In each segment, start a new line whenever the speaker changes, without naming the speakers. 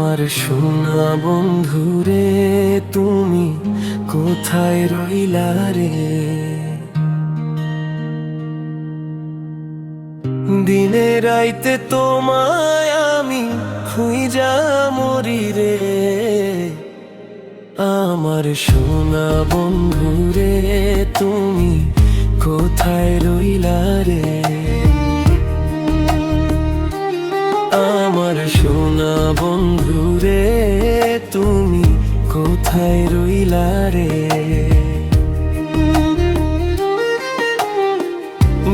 আমার সোনা বন্ধুরে তুমি কোথায় রইলা রে? দিনে রাইতে তোমায় আমি খুঁজা মরি রে। আমার সোনা বন্ধুরে তুমি কোথায় রইলা রে? আমার সোনা বন্ধুরে তুমি কোথায় রইলা রে?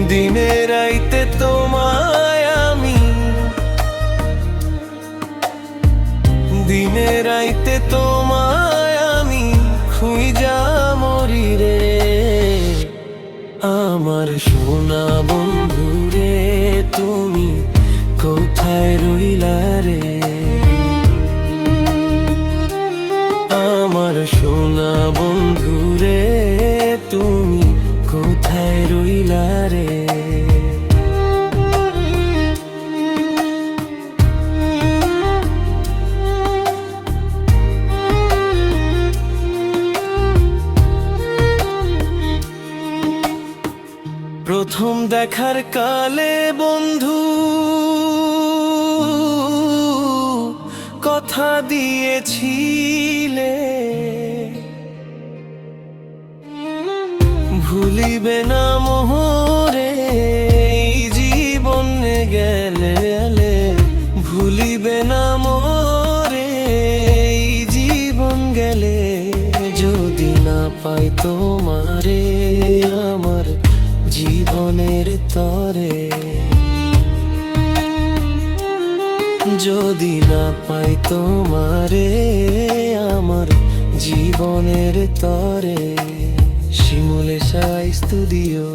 দিনে রাইতে তোমায় আমি, দিনে রাইতে তোমায় আমি খুঁজা মরি রে। আমার সোনা বন্ধুরে তুমি কোথায় রইলা রে? আমার সোনা বন্ধুরে তুমি কোথায় রইলা রে? প্রথম দেখার কালে বন্ধু কথা দিয়েছিলে, ভুলিবে না মোহরে জীবন গেলে, ভুলিবে না মোরে জীবন গেলে। যদি না পাই তোমারে আমার জীবনের তরে, যদি না পাই তোমারে আমার জীবনের তরে। শিমুলেশা স্টুডিও।